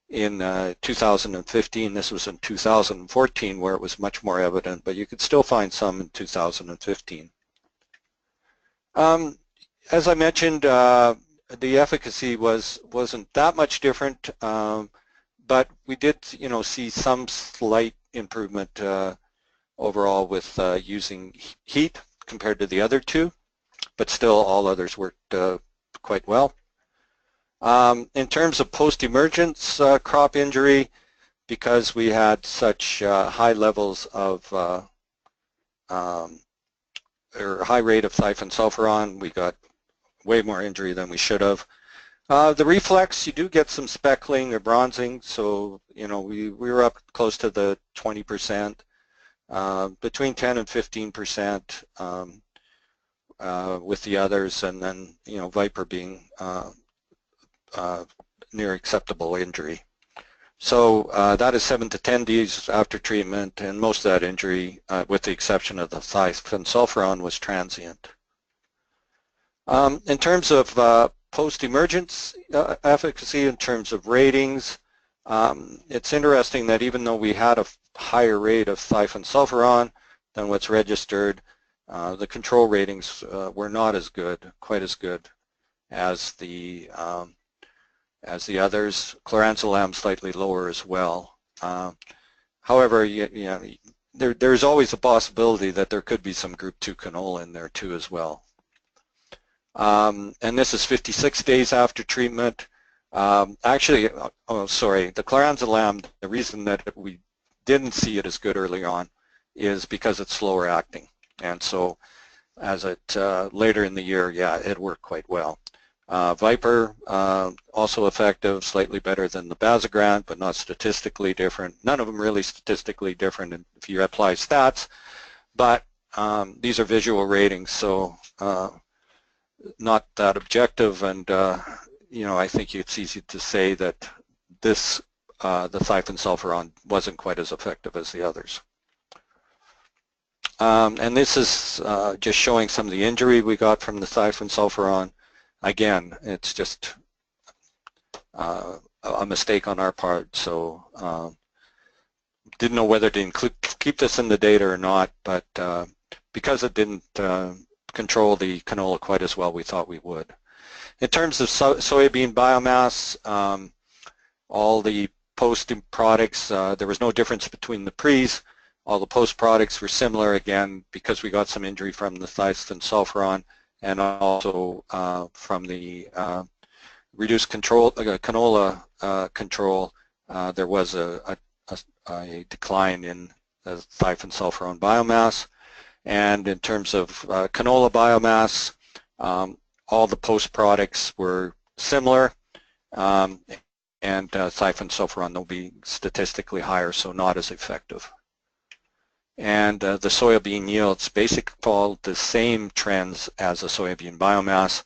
in 2015. This was in 2014 where it was much more evident, but you could still find some in 2015. As I mentioned, the efficacy wasn't that much different, but we did, see some slight improvement overall with using heat compared to the other two, but still all others worked quite well. In terms of post-emergence crop injury, because we had such high levels of or high rate of thiophansulfuron, we got way more injury than we should have. The reflex, you do get some speckling or bronzing, so we were up close to the 20%, between 10 and 15% with the others, and then Viper being near acceptable injury. So that is 7 to 10 days after treatment, and most of that injury, with the exception of the thiophansulfuron, was transient. In terms of post-emergence efficacy, in terms of ratings, it's interesting that even though we had a higher rate of thiophansulfuron than what's registered, the control ratings were not as good, quite as good as the others. Chloranzolam slightly lower as well. However, there's always a possibility that there could be some group 2 canola in there too as well. And this is 56 days after treatment. Actually, the chloranzolam, the reason that we didn't see it as good early on is because it's slower acting. And so as it later in the year, yeah, it worked quite well. Viper, also effective, slightly better than the Bazogrant, but not statistically different. None of them really statistically different if you apply stats, but these are visual ratings, so not that objective, and I think it's easy to say that this, the thiophansulfuron, wasn't quite as effective as the others. And this is just showing some of the injury we got from the thiophansulfuron. Again, it's just a mistake on our part, so didn't know whether to keep this in the data or not, but because it didn't control the canola quite as well, we thought we would. In terms of soybean biomass, all the post products, there was no difference between the pre's. All the post products were similar, again, because we got some injury from the thiophansulfuron and also from the reduced control, canola control. There was a decline in the thiophansulfuron biomass. And in terms of canola biomass, all the post products were similar, and thiophansulfuron will be statistically higher, so not as effective. And the soybean yields basically followed the same trends as the soybean biomass.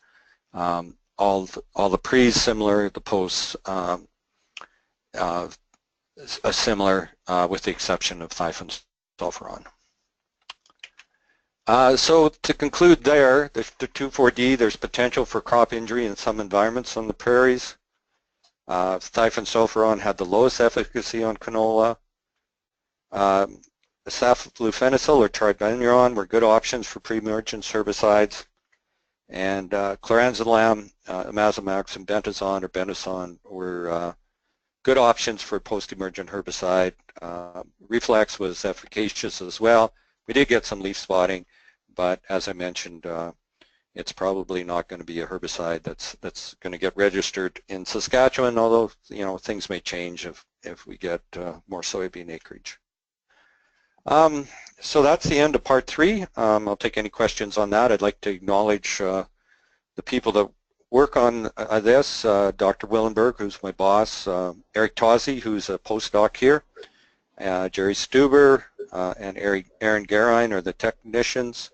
All the pre's similar, the posts similar, with the exception of thiophansulfuron. So to conclude there, the 2,4-D, there's potential for crop injury in some environments on the prairies. Thiophansulfuron had the lowest efficacy on canola. Saflufenicil or tribenzuron were good options for pre-emergent herbicides. And chlorantzolam, imazamax, and bentazone or bentazone were good options for post-emergent herbicide. Reflex was efficacious as well. We did get some leaf spotting, but as I mentioned, it's probably not going to be a herbicide that's going to get registered in Saskatchewan, although things may change if we get more soybean acreage. So that's the end of part 3. I'll take any questions on that. I'd like to acknowledge the people that work on this, Dr. Willenberg, who's my boss, Eric Tozzi, who's a postdoc here, Jerry Stuber, and Aaron Garine are the technicians.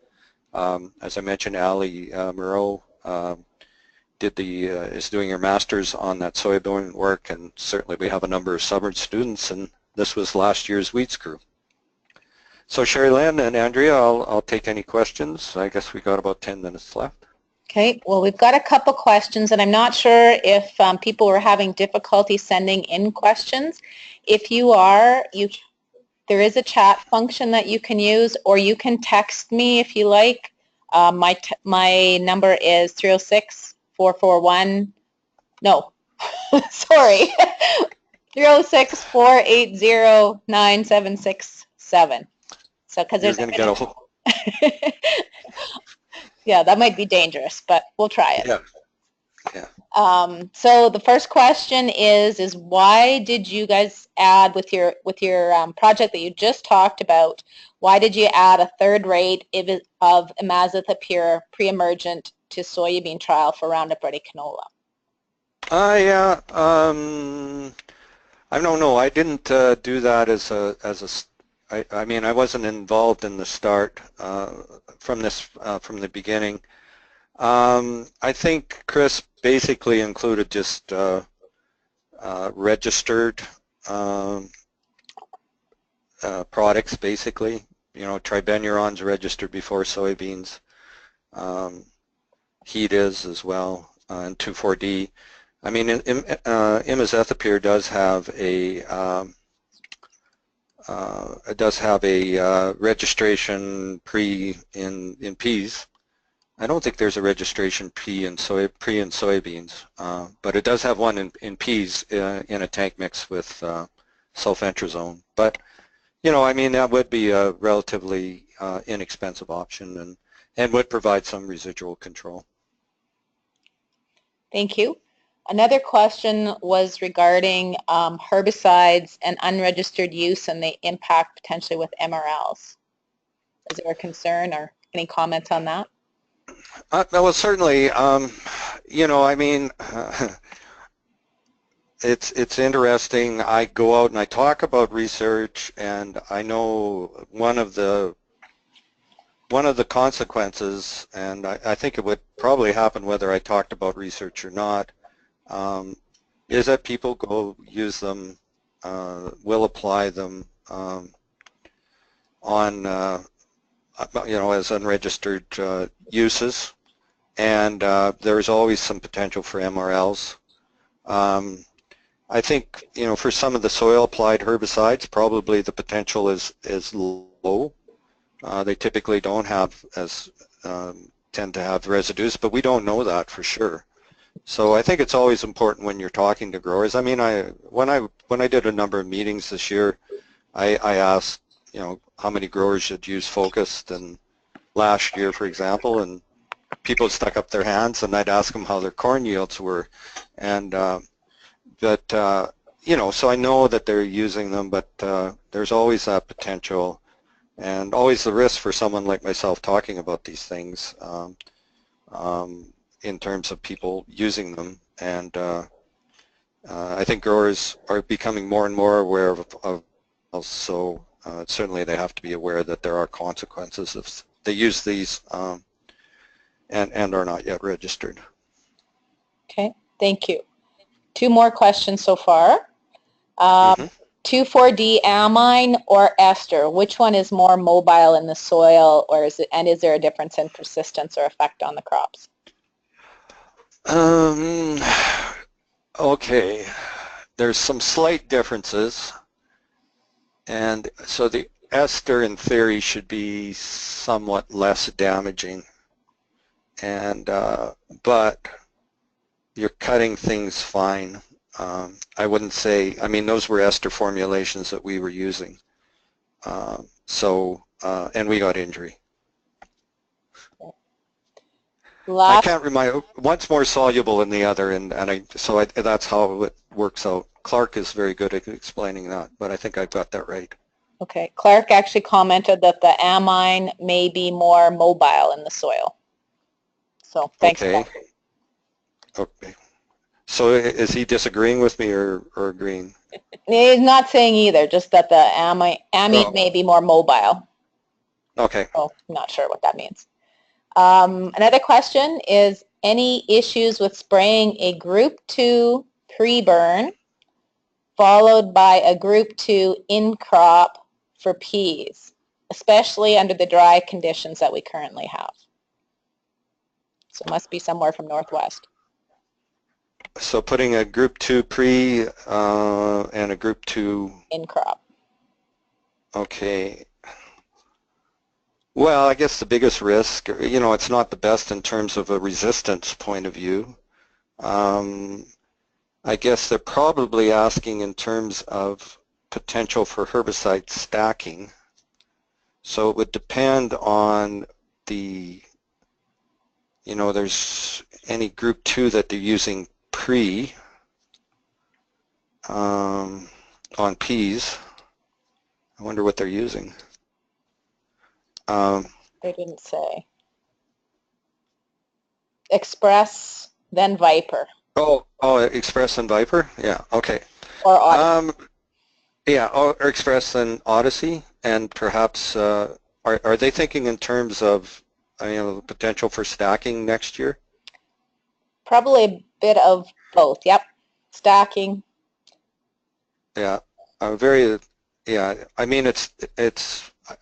As I mentioned, Ali Moreau is doing her master's on that soybean work, and certainly we have a number of summer students, and this was last year's weeds crew. So Sherry Lynn and Andrea, I'll take any questions. I guess we got about 10 minutes left. Okay, well, we've got a couple questions, and I'm not sure if people were having difficulty sending in questions. If you are, there is a chat function that you can use, or you can text me if you like. My number is 306-441, no, sorry, 306-480-9767. So, because there's going to get a whole... Yeah, that might be dangerous, but we'll try it. Yeah. Yeah. So the first question is why did you guys add with your project that you just talked about? Why did you add a third rate of imazethapyr pre-emergent to soybean trial for Roundup Ready canola? Yeah. I don't know. I didn't do that I mean, I wasn't involved in the start from the beginning. I think Chris basically included just registered products, basically. Tribenuron's registered before soybeans. Heat is as well, and 2,4-D. I mean, imazethapyr does have a registration pre in peas. I don't think there's a registration pre in soybeans, but it does have one in peas in a tank mix with sulfentrazone. But I mean, that would be a relatively inexpensive option and would provide some residual control. Thank you. Another question was regarding herbicides and unregistered use and the impact potentially with MRLs. Is there a concern or any comments on that? Well, certainly, I mean, it's interesting. I go out and I talk about research, and I know one of the consequences, and I think it would probably happen whether I talked about research or not, is that people go use them, will apply them on, as unregistered uses, and there's always some potential for MRLs. I think, for some of the soil-applied herbicides, probably the potential is low. They typically don't have tend to have residues, but we don't know that for sure. So I think it's always important when you're talking to growers. I mean, when I did a number of meetings this year, I asked, how many growers had used Focused and last year, for example, and people stuck up their hands, and I'd ask them how their corn yields were, and you know, so I know that they're using them, but there's always that potential and always the risk for someone like myself talking about these things in terms of people using them, and I think growers are becoming more and more aware of so certainly they have to be aware that there are consequences if they use these and are not yet registered. Okay, thank you. 2 more questions so far. 2,4-D amine or ester, which one is more mobile in the soil, or is there a difference in persistence or effect on the crops? Okay, there's some slight differences, and so the ester in theory should be somewhat less damaging, and but you're cutting things fine. I wouldn't say, I mean, those were ester formulations that we were using, and we got injury. I can't remind, one's more soluble than the other, and that's how it works out. Clark is very good at explaining that, but I think I've got that right. Okay, Clark actually commented that the amine may be more mobile in the soil. So thanks. Okay. Clark. Okay. So is he disagreeing with me or agreeing? He's not saying either, just that the amine may be more mobile. Okay. So I'm not sure what that means. Another question is, any issues with spraying a group 2 pre-burn followed by a group 2 in-crop for peas, especially under the dry conditions that we currently have? So it must be somewhere from Northwest. So putting a group 2 pre and a group 2 in-crop. Okay. Well, I guess the biggest risk, you know, it's not the best in terms of a resistance point of view. I guess they're probably asking in terms of potential for herbicide stacking. So it would depend on the, you know, there's any group 2 that they're using pre on peas. I wonder what they're using. They didn't say. Express, then Viper. Oh, Express and Viper? Yeah, okay. Or Odyssey. Yeah, or Express and Odyssey, and perhaps, are they thinking in terms of, you know, the potential for stacking next year? Probably a bit of both, yep. Stacking. Yeah, yeah, I mean,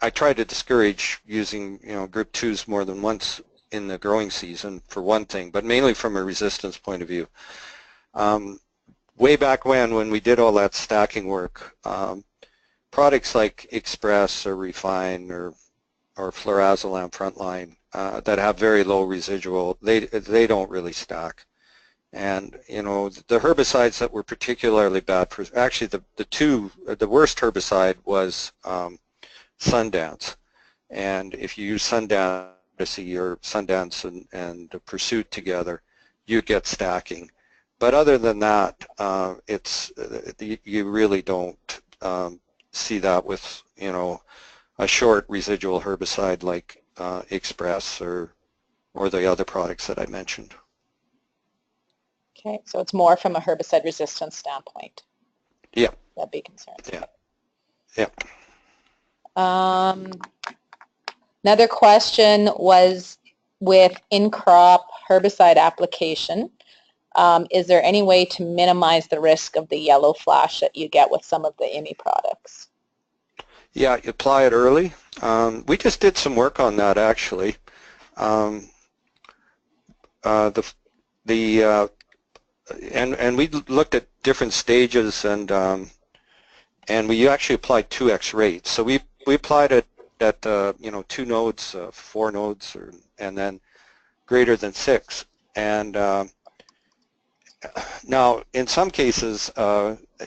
I try to discourage using, you know, group 2s more than once in the growing season for one thing, but mainly from a resistance point of view. Way back when we did all that stacking work, products like Express or Refine or Flurazolam Frontline that have very low residual, they don't really stack. And, you know, the herbicides that were particularly bad for, actually the worst herbicide was Sundance. And if you use Sundance or Sundance and Pursuit together, you get stacking. But other than that, you really don't see that with, you know, a short residual herbicide like Express or the other products that I mentioned. Okay, so it's more from a herbicide resistance standpoint. Yeah. That'd be concerned. Yeah. Yeah. Another question was with in-crop herbicide application. Is there any way to minimize the risk of the yellow flash that you get with some of the IMI products? Yeah, you apply it early. We just did some work on that actually. And we looked at different stages, and we actually applied 2x rates. So we applied it at you know, 2 nodes, 4 nodes, and then greater than 6. And now, in some cases,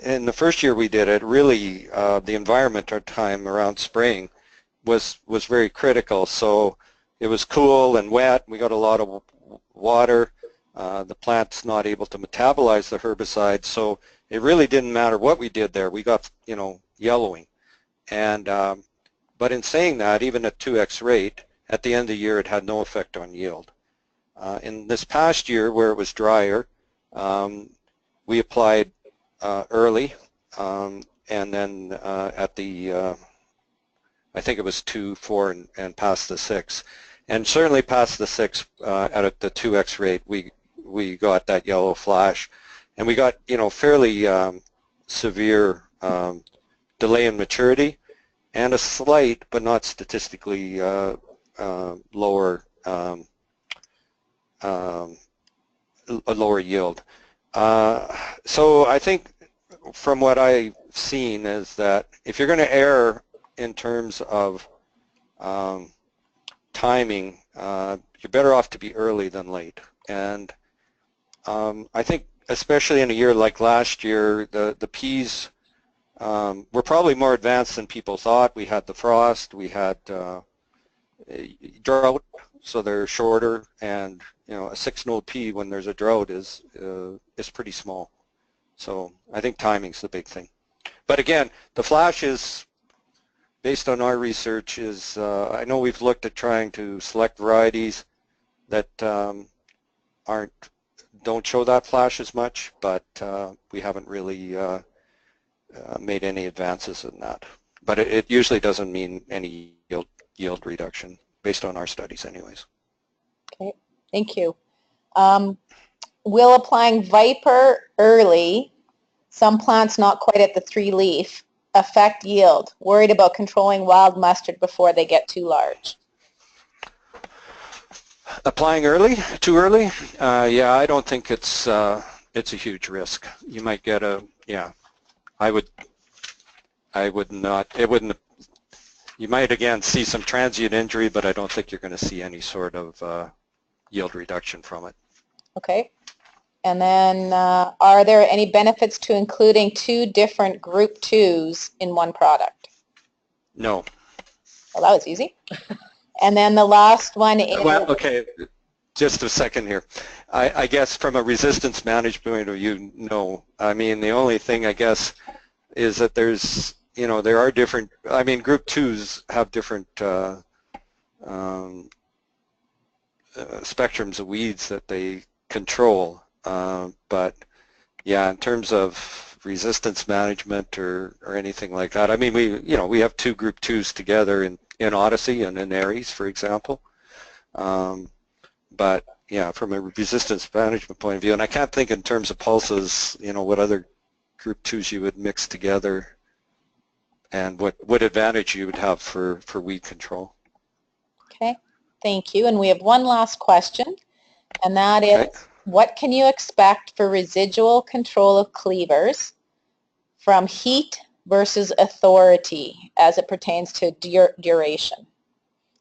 in the first year we did it, really the environment or time around spraying was very critical. So it was cool and wet. We got a lot of water. The plant's not able to metabolize the herbicide, so it really didn't matter what we did there. We got, yellowing. And but in saying that, even at 2x rate, at the end of the year, it had no effect on yield. In this past year, where it was drier, we applied early, and then at the I think it was 2, 4, and past the 6. And certainly past the 6 at the 2x rate, we got that yellow flash. And we got, fairly severe delay in maturity and a slight, but not statistically lower, a lower yield. So I think from what I've seen is that if you're going to err in terms of timing, you're better off to be early than late. And I think especially in a year like last year, the peas were probably more advanced than people thought. We had the frost, we had drought, so they're shorter, and a 6-node pea when there's a drought is pretty small. So I think timing's the big thing. But again, the flash is, based on our research, is I know we've looked at trying to select varieties that don't show that flash as much, but we haven't really made any advances in that. But it usually doesn't mean any yield reduction, based on our studies anyways. Okay, thank you. Will applying Viper early, some plants not quite at the 3-leaf, affect yield? Worried about controlling wild mustard before they get too large. Applying early, too early? Yeah, I don't think it's a huge risk. You might get I would not, it wouldn't, you might again see some transient injury, but I don't think you're going to see any sort of yield reduction from it. Okay. And then are there any benefits to including 2 different group 2s in one product? No. Well, that was easy. And then the last one is... Well, okay, just a second here. I guess from a resistance management point of view, no. I mean, the only thing I guess is that there's, there are different, I mean, group 2s have different spectrums of weeds that they control. But yeah, in terms of resistance management or anything like that, I mean, we have 2 group 2s together in Odyssey and in Aries, for example. But yeah, from a resistance management point of view, and I can't think in terms of pulses, what other group 2s you would mix together and what advantage you would have for weed control. Okay, thank you. And we have one last question, and that is, what can you expect for residual control of cleavers from heat versus authority as it pertains to duration?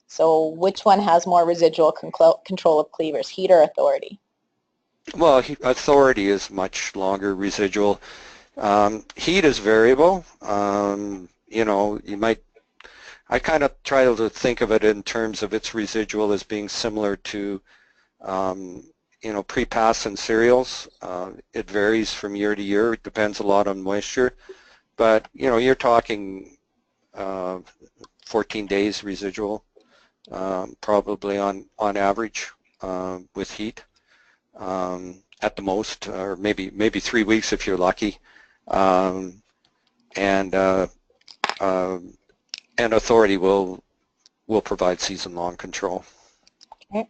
So which one has more residual control of cleavers, heat or authority? Well, authority is much longer residual. Heat is variable. You might, I kind of try to think of it in terms of its residual as being similar to pre-pass and cereals. It varies from year to year. It depends a lot on moisture. But, you're talking 14 days residual, probably on average with heat at the most, or maybe 3 weeks if you're lucky. And authority will provide season-long control. Okay.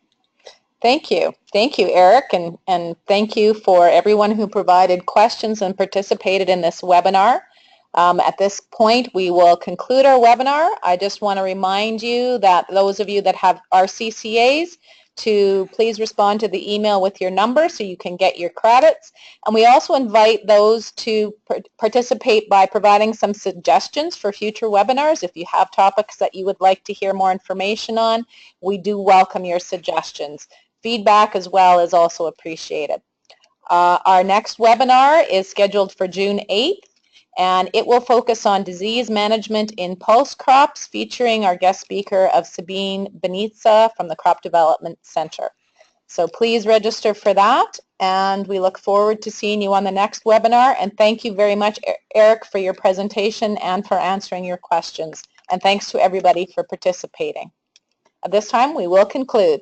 Thank you. Thank you, Eric, and thank you for everyone who provided questions and participated in this webinar. At this point, we will conclude our webinar. I just want to remind you that those of you that have RCCAs to please respond to the email with your number so you can get your credits. And we also invite those to participate by providing some suggestions for future webinars. If you have topics that you would like to hear more information on, we do welcome your suggestions. Feedback as well is also appreciated. Our next webinar is scheduled for June 8th. and it will focus on disease management in pulse crops, featuring our guest speaker of Sabine Benitza from the Crop Development Center. So please register for that, and we look forward to seeing you on the next webinar. And thank you very much, Eric, for your presentation and for answering your questions. And thanks to everybody for participating. At this time, we will conclude.